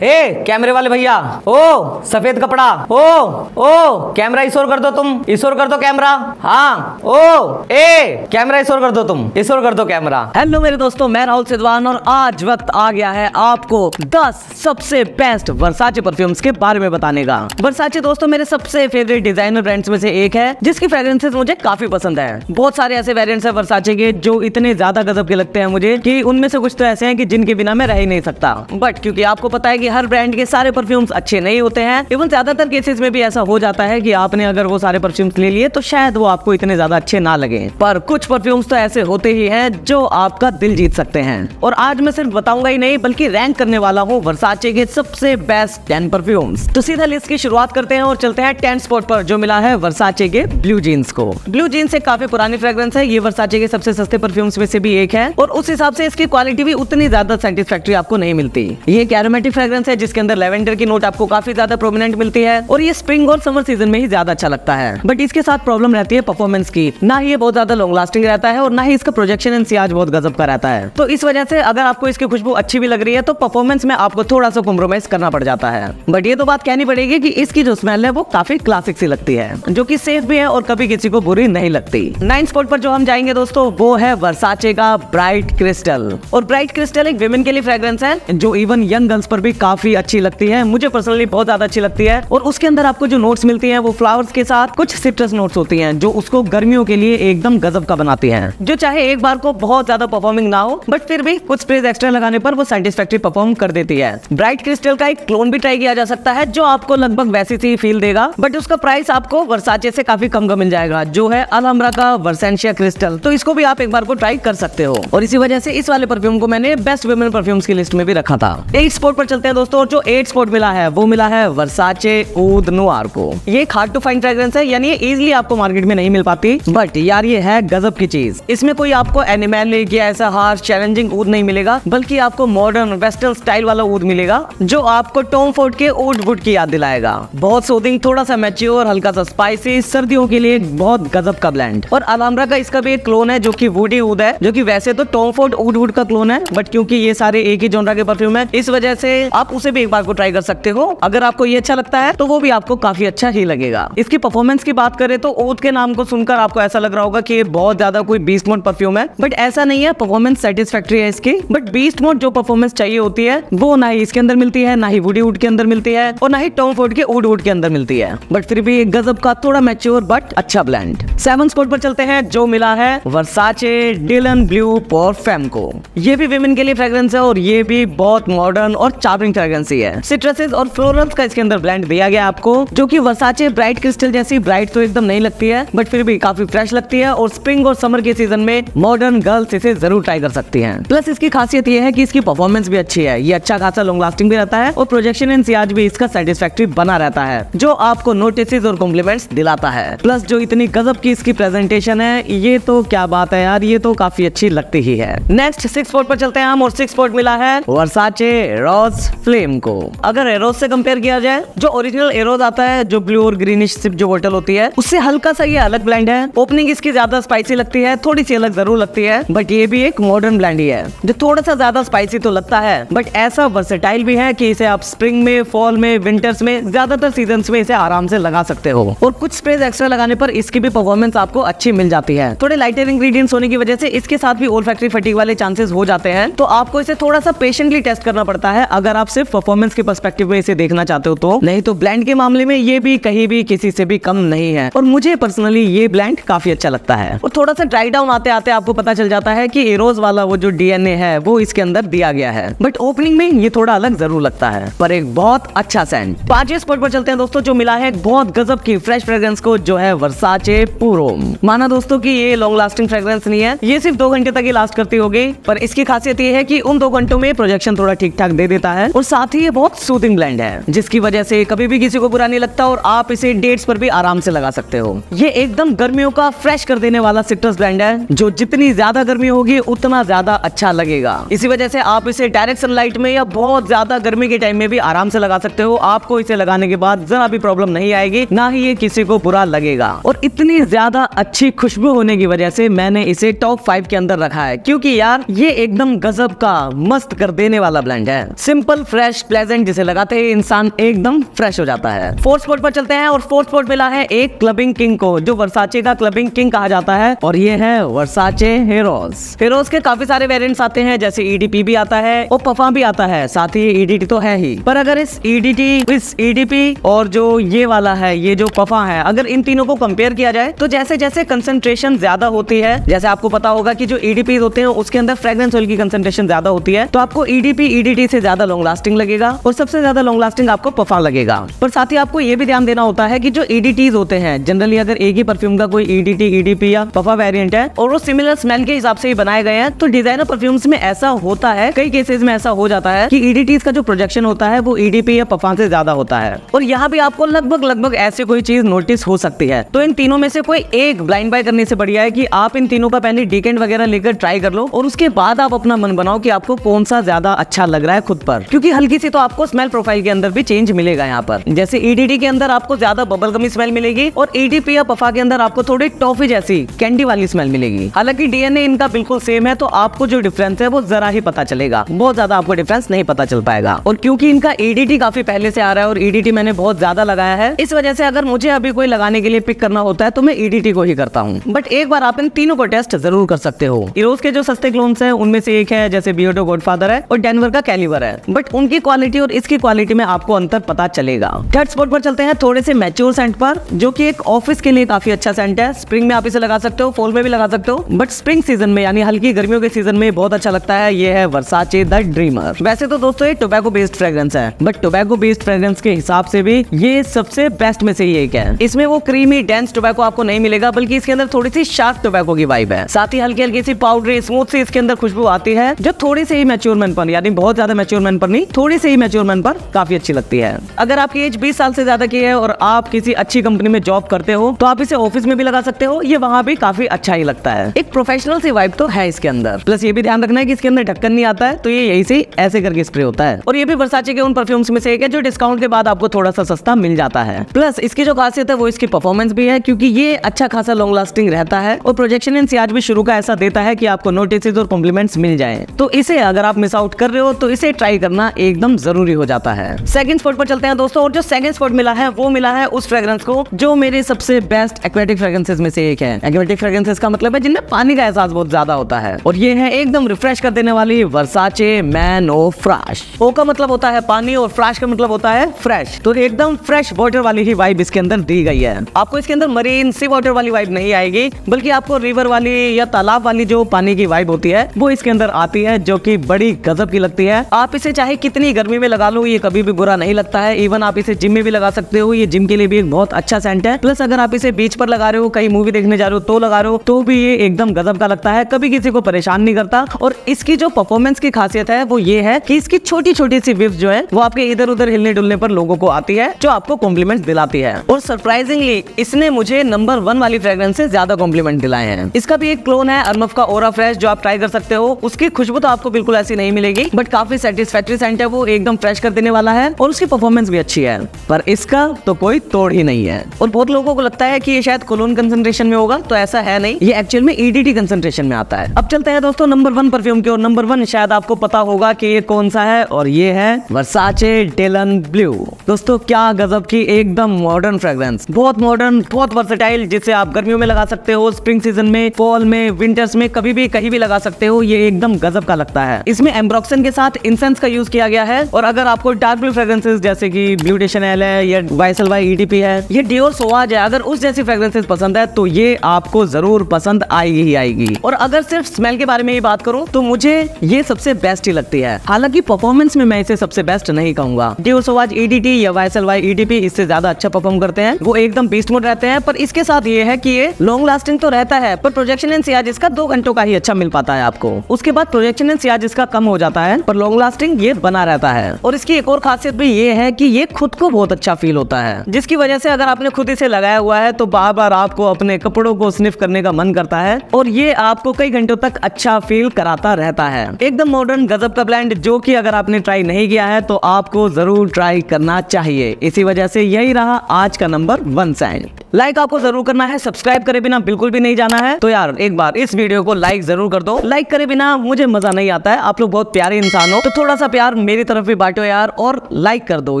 हे कैमरे वाले भैया, ओ सफेद कपड़ा, ओ कैमरा इशोर कर दो, तुम इशोर कर दो कैमरा। हाँ ओ ए कैमरा इशोर कर दो, तुम इशोर कर दो कैमरा। हेलो मेरे दोस्तों, मैं राहुल सिद्धवान और आज वक्त आ गया है आपको 10 सबसे बेस्ट वर्साचे परफ्यूम्स के बारे में बताने का। वर्साचे दोस्तों मेरे सबसे फेवरेट डिजाइनर ब्रांड्स में से एक है, जिसकी फ्रेग्रेंसेस मुझे काफी पसंद है। बहुत सारे ऐसे वेरिएंट्स है वर्साचे के जो इतने ज्यादा गजब के लगते हैं मुझे कि उनमें से कुछ तो ऐसे हैं कि जिनके बिना मैं रह ही नहीं सकता। बट क्योंकि आपको पता है कि हर ब्रांड के सारे परफ्यूम्स अच्छे नहीं होते हैं, इवन ज्यादातर केसेस में भी ऐसा हो जाता है कि आपने अगर वो सारे परफ्यूम्स ले लिए तो शायद वो आपको इतने ज्यादा अच्छे ना लगे, पर कुछ परफ्यूम्स तो ऐसे होते ही हैं जो आपका दिल जीत सकते हैं। और आज मैं सिर्फ बताऊंगा ही नहीं बल्कि रैंक करने वाला हूँ वर्साचे के सबसे बेस्ट 10 परफ्यूम्स। तो सीधा लिस्ट की शुरुआत करते हैं और चलते हैं 10 स्पॉट पर, जो मिला है वर्साचे के ब्लू जीन्स को। ब्लू जीन्स एक काफी पुरानी फ्रेग्रेंस है, ये वर्साचे के सबसे सस्ते परफ्यूम्स में से भी एक है और उस हिसाब से इसकी क्वालिटी भी उतनी ज्यादा सेटिस्फैक्टरी आपको नहीं मिलती। ये एक एरोमेटिक फ्रेग्रेंस है जिसके अंदर लेवेंडर की नोट आपको काफी ज्यादा प्रोमिनेंट मिलती है और ये स्प्रिंग और समर सीजन में ही ज्यादा अच्छा लगता है। बट इसके साथ प्रॉब्लम रहती है परफॉर्मेंस की, ना ही ये बहुत ज्यादा लॉन्ग लास्टिंग रहता है और ना ही इसका प्रोजेक्शन एंड सियाज बहुत गजब का रहता है। तो इस वजह से अगर आपको इसकी खुशबू अच्छी भी लग रही है तो परफॉर्मेंस में आपको थोड़ा सा कॉम्प्रोमाइज करना पड़ जाता है। बट ये तो बात कहनी पड़ेगी कि इसकी जो स्मेल है वो काफी क्लासिक सी लगती है, जो कि सेफ भी है और कभी किसी को बुरी नहीं लगती। 9 स्पॉट पर जो हम जाएंगे दोस्तों वो है वर्साचे का ब्राइट क्रिस्टल। और ब्राइट क्रिस्टल एक विमेन के लिए फ्रेग्रेंस है जो इवन यंग गर्ल्स पर भी काफी अच्छी लगती है। मुझे पर्सनली बहुत ज्यादा अच्छी लगती है और उसके अंदर आपको जो नोट्स मिलती हैं वो फ्लावर्स के साथ कुछ सिट्रस नोट्स होती हैं जो उसको गर्मियों के लिए एकदम गजब का बनाती हैं, जो चाहे एक बार को बहुत ज्यादा परफॉर्मिंग ना हो बट फिर भी कुछ स्प्रेज एक्स्ट्रा लगाने पर वो सेटिस्फैक्टरी परफॉर्म कर देती है। ब्राइट क्रिस्टल का एक क्लोन भी ट्राई किया जा सकता है जो आपको लगभग वैसी सी फील देगा, बट उसका प्राइस आपको वर्साचे से काफी कम का मिल जाएगा, जो है अलहम्रा का वर्सेंशिया क्रिस्टल। तो इसको भी आप एक बार को ट्राई कर सकते हो और इसी वजह से इस वाले परफ्यूम को मैंने बेस्ट वुमेन परफ्यूम्स की लिस्ट में भी रखा था। 8 स्पॉट पर चलते हैं दोस्तों और जो 8 स्पॉट मिला है वो मिला है वर्साचे ऊद नोआर को। ये हार्ड टू फाइंड फ्रेग्रेंस है, यानी इजीली आपको मार्केट में नहीं मिल पाती, बट यार ये है गजब की चीज। इसमें कोई आपको एनिमैलिक या ऐसा हार्श चैलेंजिंग ऊद नहीं मिलेगा, बल्कि आपको मॉडर्न वेस्टर्न स्टाइल वाला ऊद मिलेगा जो आपको टॉम फोर्ड के ऊड वुड की याद दिलाएगा। बहुत सूदिंग, थोड़ा सा मैच्योर, हल्का सा स्पाइसी, सर्दियों के लिए बहुत गजब का ब्लेंड। और अलहम्रा का इसका भी एक क्लोन है जो कि वुडी ऊद है, जो कि वैसे तो टॉम फोर्ड ऊड वुड का क्लोन है, बट क्योंकि ये सारे एक ही जॉनरा के परफ्यूम है इस वजह से आप उसे भी एक बार को ट्राई कर सकते हो। अगर आपको ये अच्छा लगता है तो वो भी आपको काफी अच्छा ही लगेगा। इसकी परफॉर्मेंस की बात करें तो ऊद के नाम को सुनकर आपको ऐसा लग रहा होगा कि ये बहुत ज्यादा कोई बीस्ट मोड परफ्यूम है, बट ऐसा नहीं है। परफॉर्मेंस सेटिस्फैक्टरी है इसकी, बट बीस्ट मोड जो परफॉर्मेंस चाहिए होती है वो ना ही इसके अंदर मिलती है, ना ही वुडी वुड के अंदर मिलती है और ना ही टॉम फोर्ड के ऊड वुड के अंदर मिलती है, बट फिर भी एक गजब का थोड़ा मैच्योर बट अच्छा ब्लेंड। 7 स्पॉट पर चलते हैं जो मिला है वर्साचे डिलन ब्लू फॉर फेम को। ये भी विमेन के लिए फ्रेग्रेंस है और ये भी बहुत मॉडर्न और चार्मिंग फ्रेग्रेंस ही है। सिट्रसेस और फ्लोरल्स का इसके अंदर ब्लेंड दिया गया आपको, जो कि वर्साचे ब्राइट क्रिस्टल जैसी ब्राइट तो एकदम नहीं लगती है, बट फिर भी काफी फ्रेश लगती है और स्प्रिंग और समर के सीजन में मॉडर्न गर्ल्स इसे जरूर ट्राई कर सकती हैं। प्लस इसकी खासियत ये है कि इसकी परफॉर्मेंस भी अच्छी है, ये अच्छा खासा लॉन्ग लास्टिंग भी रहता है और प्रोजेक्शन एंड सियाज भी इसका सेटिस्फैक्टरी बना रहता है, जो आपको नोटिस और कॉम्प्लीमेंट्स दिलाता है। प्लस जो इतनी गजब की इसकी प्रेजेंटेशन है, ये तो क्या बात है यार, ये तो काफी अच्छी लगती ही है। नेक्स्ट 6 स्पॉट पर चलते हैं हम और 6 स्पॉट मिला है वर्साचे रोज फ्लेम को। अगर एरोज से कंपेयर किया जाए, जो ओरिजिनल एरोज आता है जो ब्लू और ग्रीनिश सिप जो बोतल होती है उससे हल्का सा ये अलग ब्लेंड है। ओपनिंग इसकी ज्यादा स्पाइसी लगती है, थोड़ी सी अलग जरूर लगती है, बट ये भी एक मॉडर्न ब्लेंड ही है जो थोड़ा सा ज्यादा स्पाइसी तो लगता है, बट ऐसा वर्सेटाइल भी है कि इसे आप स्प्रिंग में, फॉल में, विंटर्स में, ज्यादातर सीजन्स में इसे आराम से लगा सकते हो और कुछ स्प्रेज एक्स्ट्रा लगाने पर इसकी भी परफॉर्मेंस आपको अच्छी मिल जाती है। थोड़े लाइटर इंग्रेडिएंट्स होने की वजह से इसके साथ भी ओल्फैक्टरी फटीग वाले चांसेस हो जाते हैं, तो आपको इसे थोड़ा सा पेशेंटली टेस्ट करना पड़ता है अगर आप सिर्फ परफॉर्मेंस के पर्सपेक्टिव में इसे देखना चाहते हो तो। नहीं तो ब्लेंड के मामले में ये भी कहीं भी किसी से भी कम नहीं है और मुझे पर्सनली ये ब्लेंड काफी अच्छा लगता है। और थोड़ा सा ड्राई डाउन आते आते आपको पता चल जाता है कि एरोज वाला वो जो डीएनए है वो इसके अंदर दिया गया है, बट ओपनिंग में ये थोड़ा अलग जरूर लगता है, पर एक बहुत अच्छा सेंट। 5वें स्पॉट पर चलते हैं दोस्तों, जो मिला है बहुत गजब की फ्रेश फ्रेग्रेंस को, जो है वर्साचे पूरो। माना दोस्तों कि ये लॉन्ग लास्टिंग फ्रेग्रेंस नहीं है, ये सिर्फ 2 घंटे तक ही लास्ट करती होगी, पर इसकी खासियत ये है कि उन 2 घंटों में प्रोजेक्शन थोड़ा ठीक ठाक दे देता है और साथ ही ये बहुत सूदिंग ब्लेंड है, जिसकी वजह से कभी भी किसी को बुरा नहीं लगता और आप इसे डेट्स पर भी आराम से लगा सकते हो। ये एकदम गर्मियों का फ्रेश कर देने वाला सिट्रस ब्लेंड है, जो जितनी ज्यादा गर्मी होगी उतना ज्यादा अच्छा लगेगा। इसी वजह से आप इसे डायरेक्ट सनलाइट में या बहुत ज्यादा गर्मी के टाइम में भी आराम से लगा सकते हो। आपको इसे लगाने के बाद जरा भी प्रॉब्लम नहीं आएगी, ना ही ये किसी को बुरा लगेगा। और इतनी ज्यादा अच्छी खुशबू होने की वजह से मैंने इसे टॉप 5 के अंदर रखा है, क्योंकि यार ये एकदम गजब का मस्त कर देने वाला ब्लेंड है। सिंपल फ्रेश प्लेजेंट, जिसे लगाते ही इंसान एकदम फ्रेश हो जाता है। फोर्थ स्पॉट पर चलते हैं और फोर्थ स्पॉट मिला है एक क्लबिंग किंग को, जो वर्साचे का क्लबिंग किंग कहा जाता है, और ये है वर्साचे हेरोस। हेरोस के काफी सारे वेरिएंट्स आते हैं, जैसे ईडीपी भी आता है और पफा भी आता है, साथ ही ईडीटी तो है ही। पर अगर इस ईडीपी और जो ये वाला है, ये जो पफा है, अगर इन तीनों को कंपेयर किया जाए तो जैसे जैसे कंसंट्रेशन ज्यादा होती है, जैसे आपको पता होगा कि जो ईडीपी होते हैं उसके अंदर फ्रेग्रेंस ऑयल की कंसंट्रेशन ज्यादा होती है, तो आपको ईडीपी ईडीटी से ज्यादा लॉन्ग लास्टिंग लगेगा और सबसे ज्यादा लॉन्ग लास्टिंग आपको पफा लगेगा। पर साथ ही आपको ये भी ध्यान देना होता है कि जो ईडीटीज होते हैं, जनरली अगर एक ही परफ्यूम का कोई ईडीटी ईडीपी या पफा वेरिएंट है और वो सिमिलर स्मेल के हिसाब से ही बनाए गए हैं, तो डिजाइनर परफ्यूम्स में ऐसा होता है, कई केसेस में ऐसा हो जाता है कि ईडीटीज का जो प्रोजेक्शन होता है वो ईडीपी या पफा से ज्यादा होता है। और यहाँ भी आपको लगभग ऐसे कोई चीज नोटिस हो सकती है। तो इन तीनों में से कोई एक ब्लाइंड बाय करने से बढ़िया है कि आप इन तीनों का पहले डीकेंट वगैरह लेकर ट्राई कर लो और उसके बाद आप अपना मन बनाओ कि आपको कौन सा ज्यादा अच्छा लग रहा है खुद पर, क्योंकि हल्की सी तो आपको स्मेल प्रोफाइल के अंदर भी चेंज मिलेगा यहाँ पर। जैसे ईडीटी के अंदर आपको ज्यादा बबल गमी स्मेल मिलेगी और ईडीपी या पफा के अंदर आपको थोड़ी टॉफी जैसी कैंडी वाली स्मेल मिलेगी। हालांकि डीएनए इनका बिल्कुल सेम है, तो आपको जो डिफरेंस है वो जरा ही पता चलेगा, बहुत ज्यादा आपको डिफरेंस नहीं पता चल पाएगा। और क्योंकि इनका ईडीटी काफी पहले से आ रहा है और ईडीटी मैंने बहुत ज्यादा लगाया है, इस वजह से अगर मुझे अभी कोई लगाने के लिए पिक करना होता है तो मैं ईडीटी को ही करता हूँ। बट एक बार आप इन तीनों को टेस्ट जरूर कर सकते हो। इरोज के जो सस्ते क्लोन्स हैं उनमें से एक है जैसे बियोटो गॉडफादर है और डेनवर का कैलिबर है, बट उनकी क्वालिटी और इसकी क्वालिटी में आपको अंतर पता चलेगा। थर्ड स्पॉट पर चलते हैं थोड़े से मैच्योर सेंट पर, जो कि एक ऑफिस के लिए काफी अच्छा सेंट है। स्प्रिंग में आप इसे लगा सकते हो, फॉल में भी लगा सकते हो, बट स्प्रिंग सीजन में यानी हल्की गर्मियों के सीजन में बहुत अच्छा लगता है। ये है वर्साचे द ड्रीमर। वैसे तो दोस्तों ये टोबैको बेस्ड फ्रेग्रेंस है, बट टोबैको बेस्ड फ्रेग्रेंस के हिसाब से भी ये सबसे बेस्ट में से ही एक है। इसमें वो क्रीमी डेंस टोबैको आपको नहीं मिलेगा, बल्कि इसके अंदर थोड़ी सी शार्प टोबैको की वाइब है। साथ ही हल्की हल्की सी पाउडरी स्मूथ सी इसके अंदर खुशबू आती है, जो थोड़ी सी ही मैच्योरमेंट पर, यानी बहुत ज्यादा मैच्योरमेंट पर नहीं, थोड़ी सी ही मैच्योरमेंट पर काफी अच्छी लगती है। अगर आपकी एज 20 साल से ज्यादा की है और आप किसी अच्छी कंपनी में जॉब करते हो तो आप इसे ऑफिस में भी लगा सकते हो, ये वहाँ भी काफी अच्छा ही लगता है। एक प्रोफेशनल सी वाइब तो है इसके अंदर। प्लस ये भी ध्यान रखना है कि इसके अंदर ढक्कन नहीं आता है, तो ये यही से ऐसे करके स्प्रे होता है। और ये भी वर्साचे के उन परफ्यूम्स में से एक है जो डिस्काउंट के बाद आपको थोड़ा सा सस्ता मिल जाता है। प्लस इसकी जो खासियत है वो इसकी परफॉर्मेंस भी है, क्योंकि ये अच्छा खासा लॉन्ग लास्टिंग रहता है और प्रोजेक्शन इन सियाज भी शुरू का ऐसा देता है कि आपको नोटिस और कॉम्प्लीमेंट्स मिल जाए। तो इसे अगर आप मिस आउट कर रहे हो तो इसे ट्राई करना एकदम जरूरी हो जाता है। सेकंड स्पॉट पर चलते हैं दोस्तों, और जो सेकंड स्पॉट मिला है वो मिला है उस फ्रेग्रेंस को जो मेरे सबसे बेस्ट एक्वेटिक फ्रेग्रेंसेस में से एक है। एक्वेटिक फ्रेग्रेंसेस का मतलब है जिनमें पानी का एहसास बहुत ज्यादा होता है, और ये है एकदम रिफ्रेश कर देने वाली वर्साचे मैन ओ फ्रेश। ओ का मतलब होता है पानी और फ्रेश का मतलब होता है फ्रेश, तो एकदम फ्रेश वाटर वाली ही वाइब इसके अंदर दी गई है। आपको इसके अंदर मरीन सी वाटर वाली वाइब नहीं आएगी, बल्कि आपको रिवर वाली या तालाब वाली जो पानी की वाइब होती है वो इसके अंदर आती है, जो कि बड़ी गजब की लगती है। आप इसे चाहे कितनी गर्मी में लगा लो, ये कभी भी बुरा नहीं लगता है। इवन आप इसे जिम में भी लगा सकते हो, ये जिम के लिए भी एक बहुत अच्छा सेंट है। प्लस अगर आप इसे बीच पर लगा रहे हो, कहीं मूवी देखने जा रहे हो तो लगा रहे हो, तो भी ये एकदम गजब का लगता है, कभी किसी को परेशान नहीं करता। और इसकी जो परफॉर्मेंस की खासियत है वो ये है कि इसकी छोटी छोटी सी विफ्स जो है वो आपके इधर उधर हिलने डुलने पर लोगों को आती है, जो आपको कॉम्प्लीमेंट दिलाती है। और सरप्राइजिंगली इसने मुझे नंबर 1 वाली फ्रेग्रेंस से ज्यादा कॉम्प्लीमेंट दिलाए हैं। इसका भी एक क्लोन है अरमफ का ओरा फ्रेश, जो आप ट्राई कर सकते हो। उसकी खुशबू तो आपको बिल्कुल ऐसी नहीं मिलेगी, बट काफी सेटिस्फैक्टरी सेंट है, वो एकदम फ्रेश कर देने वाला है और उसकी परफॉर्मेंस भी अच्छी है। पर इसका तो कोई तोड़ ही नहीं है। और बहुत लोगों को लगता है कि ये शायद कोलोन कंसंट्रेशन में होगा, तो ऐसा है नहीं, ये एक्चुअल में ईडीटी कंसंट्रेशन में आता है। अब चलते हैं दोस्तों नंबर 1 परफ्यूम की, और नंबर 1 शायद आपको पता होगा कि ये कौन सा है, और ये है वर्साचे डिलन ब्लू। दोस्तों क्या गजब की एकदम मॉडर्न फ्रेग्रेंस, बहुत मॉडर्न, बहुत वर्सेटाइल, जिसे आप गर्मियों में लगा सकते हो, स्प्रिंग सीजन में, फॉल में, विंटर्स में, कभी भी कहीं भी लगा सकते हो। ये एकदम गजब का लगता है। इसमें एम्ब्रोक्सन के साथ इंसेंस का यूज किया गया है। और अगर आपको डार्क ब्लू फ्रेग्रेंसेस जैसे कि ब्लू डे शनेल है या YSL ईडीपी है, ये डियोर सोवाज है, अगर उस जैसी फ्रेग्रेंसेस पसंद है तो ये आपको जरूर पसंद आएगी ही आएगी। और अगर सिर्फ स्मेल के बारे में ही बात करूं तो मुझे ये सबसे बेस्ट ही लगती है। हालांकि परफॉर्मेंस में मैं इसे सबसे बेस्ट नहीं कहूंगा। डियोर सोवाज ईडीटी या YSL ईडीपी इससे ज्यादा अच्छा परफॉर्म करते हैं, वो एकदम बीस्ट मोड रहते हैं। पर इसके साथ ये है कि ये लॉन्ग लास्टिंग तो रहता है, पर प्रोजेक्शन एंड सियाज इसका 2 घंटों का ही अच्छा मिल पाता है आपको। उसके बाद प्रोजेक्शन एंड सियाज इसका कम हो जाता है, पर लॉन्ग लास्टिंग ये बना रहता है। और इसकी एक और खासियत भी ये है कि ये खुद को बहुत अच्छा फील होता है, जिसकी वजह से अगर आपने खुद इसे लगाया हुआ है तो बार बार आपको अपने कपड़ों को स्निफ करने का मन करता है, और ये आपको कई घंटों तक अच्छा फील कराता रहता है। एकदम मॉडर्न गजब का ब्रांड, जो कि अगर आपने ट्राई नहीं किया है तो आपको जरूर ट्राई करना चाहिए। इसी वजह से यही रहा आज का नंबर 1 सेंट। लाइक आपको जरूर करना है, सब्सक्राइब करे बिना बिल्कुल भी नहीं जाना है। तो यार एक बार इस वीडियो को लाइक जरूर कर दो। लाइक करे बिना मुझे मजा नहीं आता है, आप लोग बहुत प्यारे इंसान हो, तो थोड़ा सा प्यार मेरी तरफ भी बांटो यार और लाइक कर दो।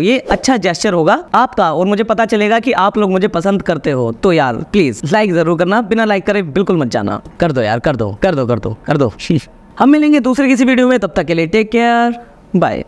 ये अच्छा जेस्चर होगा आपका और मुझे पता चलेगा कि आप लोग मुझे पसंद करते हो। तो यार प्लीज लाइक जरूर करना, बिना लाइक करे बिल्कुल मत जाना। कर दो यार, कर दो कर दो कर दो कर दो। हम मिलेंगे दूसरे किसी वीडियो में, तब तक के लिए टेक केयर, बाय।